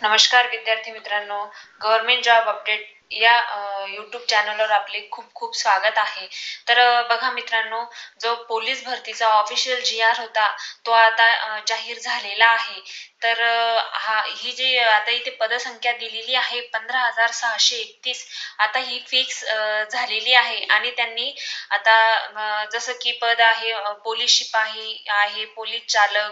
नमस्कार विद्यार्थी मित्रांनो, गव्हर्नमेंट जॉब अपडेट या यूट्यूब चॅनलवर आपले खूप खूप स्वागत आहे। तर बघा मित्रांनो, जो पोलीस भरतीचा ऑफिशियल GR होता तो आता जाहीर झालेला आहे। तर ही जी आता इथे पदसंख्या दिलेली आहे 15,631, आता ही फिक्स झालेली आहे आणि त्यांनी आता जसं की पद आहे पोलीस शिपाई आहे, पोलीस चालक,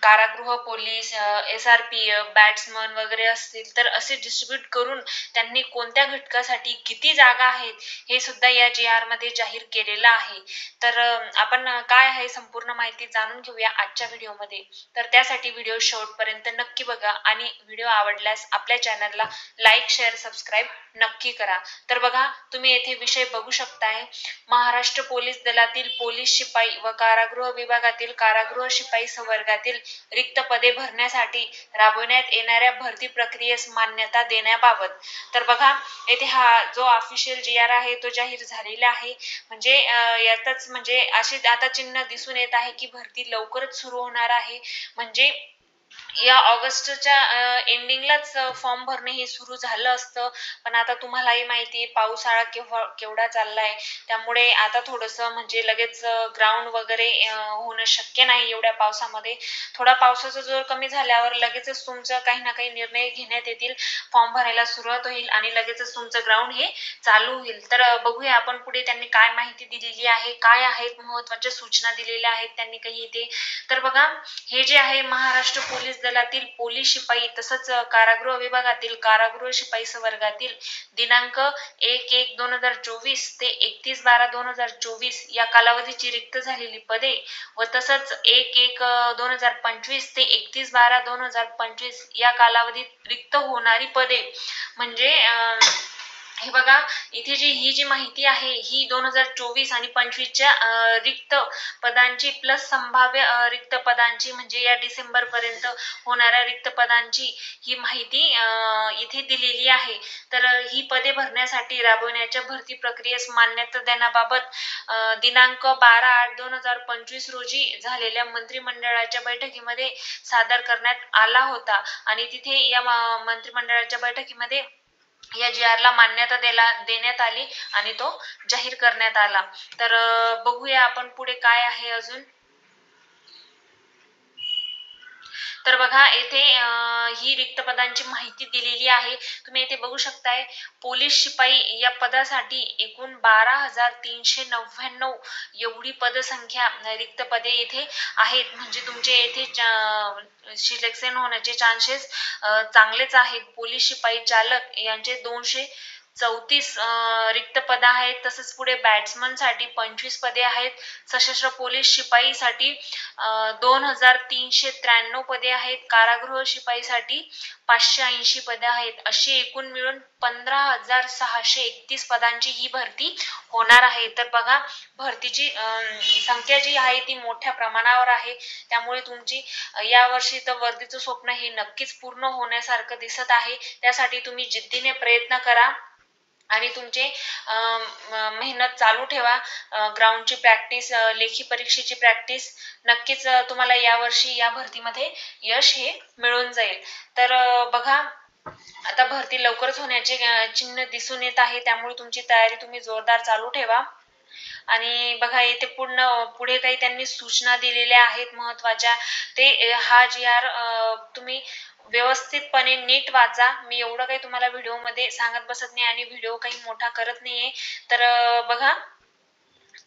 कारागृह पोलीस, SRPF, बॅट्समन वगैरे असतील तर असे डिस्ट्रीब्यूट करून त्यांनी कोणत्या घटकासाठी किती जागा आहेत हे सुद्धा या GR मध्ये जाहीर केलेलं आहे। तर आपण काय आहे संपूर्ण माहिती जाणून घेऊया आजच्या व्हिडिओमध्ये। तर त्यासाठी व्हिडिओ शेवटपर्यंत नक्की बघा आणि व्हिडिओ आवडल्यास आपल्या चॅनलला लाईक, शेअर, सबस्क्राईब नक्की करा। तर बघा, तुम्ही येथे विषय बघू शकताय, महाराष्ट्र पोलीस दलातील पोलीस शिपाई व कारागृह विभागातील कारागृह शिपाई संवर्गातील रिक्त पदे भरण्यासाठी राबवण्यात येणाऱ्या भरती प्रक्रियेस मान्यता देण्याबाबत। तर बघा, येथे हा जो ऑफिशियल GR आहे तो जाहीर झालेला आहे। म्हणजे यातच म्हणजे असे आता चिन्ह दिसून येत आहे की भरती लवकरच सुरू होणार आहे। म्हणजे या ऑगस्टच्या एंडिंगलाच फॉर्म भरणे हे सुरू झालं असतं, पण आता तुम्हालाही माहिती आहे पावसाळा केवढा चाललाय, त्यामुळे आता थोडंसं म्हणजे लगेच ग्राउंड वगैरे होणं शक्य नाही एवढ्या पावसामध्ये। थोडा पावसाचा जोर कमी झाल्यावर लगेचच तुमचं काही ना काही निर्णय घेण्यात येतील, फॉर्म भरायला सुरुवात होईल आणि लगेचच तुमचं ग्राउंड हे चालू होईल। तर बघूया आपण पुढे त्यांनी काय माहिती दिलेली आहे, काय आहेत महत्त्वाच्या सूचना दिलेल्या आहेत त्यांनी काही येते। तर बघा, हे जे आहे महाराष्ट्र पोलीस दलातील पोलीस शिपाई तसंच कारागृह विभागातील कारागृह शिपाई संवर्गातील दिनांक 1/1/2024 ते 31/12/2024 या कालावधीची रिक्त झालेली पदे व तसंच 1/1/2025 ते 31/12/2025 या कालावधीत रिक्त होणारी पदे। म्हणजे हे बघा, इथे ही जी माहिती आहे ही 2024 आणि 25च्या रिक्त पदांची प्लस संभाव्य रिक्त पदांची, म्हणजे या डिसेंबर पर्यंत होणाऱ्या रिक्त पदांची ही माहिती इथे दिलेली आहे। तर ही पदे भरण्यासाठी राबवण्याच्या भरती प्रक्रियेस मान्यता देण्याबाबत दिनांक 12/8/2025 रोजी झालेल्या मंत्रिमंडळाच्या बैठकीमध्ये सादर करण्यात आला होता आणि तिथे या मंत्रिमंडळाच्या बैठकीमध्ये या GR ला मान्यता देण्यात आली आणि तो जाहीर करण्यात आला। तर बघूया आपण पुढे काय आहे अजून। तर बघा, येथे ही रिक्त पदांची माहिती दिलेली आहे, तुम्ही येथे बघू शकताय। पोलीस शिपाई या पदासाठी एकूण 12,399 एवढी पदसंख्या रिक्त पदे येथे आहेत। म्हणजे तुमचे येथे सिलेक्शन होण्याचे चान्सेस चांगलेच आहेत। पोलीस शिपाई चालक यांचे 234 रिक्त पद आहेत। तसंच पुढे बॅट्समन साठी 25 पदे आहेत। सशस्त्र पोलीस शिपाई साठी 2,393 पदे आहेत। कारागृह शिपाई साठी 580 पदे आहेत। अशी एकूण मिळून 15,631 पदांची ही भरती होणार आहे। तर बघा, भरतीची संख्या जी आहे ती मोठ्या प्रमाणावर आहे, त्यामुळे तुमची यावर्षी तर वर्दीचं स्वप्न हे नक्कीच पूर्ण होण्यासारखं दिसत आहे। त्यासाठी तुम्ही जिद्दीने प्रयत्न करा आणि तुमचे मेहनत चालू ठेवा। ग्राउंडची प्रॅक्टिस, लेखी परीक्षेची प्रॅक्टिस, नक्कीच तुम्हाला यावर्षी या भरतीमध्ये यश हे मिळून जाईल। तर बघा, आता भरती लवकरच होण्याचे चिन्ह दिसून येत आहे, त्यामुळे तुमची तयारी तुम्ही जोरदार चालू ठेवा। आणि बघा, येथे पुढे काही त्यांनी सूचना दिलेल्या आहेत महत्त्वाच्या, ते हा GR तुम्ही व्यवस्थितपणे नीट वाचा। मी एवढं काही तुम्हाला व्हिडिओमध्ये सांगत बसत नाही आणि व्हिडिओ काही मोठा करत नाहीये। तर बघा,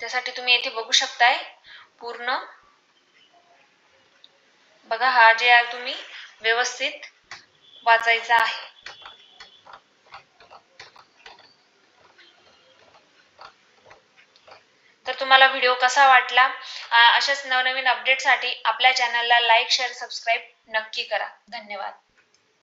त्यासाठी तुम्ही येथे बघू शकताय पूर्ण बघा, हा GR तुम्ही व्यवस्थित वाचायचा आहे। तर तुम्हाला व्हिडिओ कसा वाटला? अशाच नवनवीन अपडेटसाठी आपल्या चॅनलला लाईक, शेअर, सबस्क्राईब नक्की करा। धन्यवाद।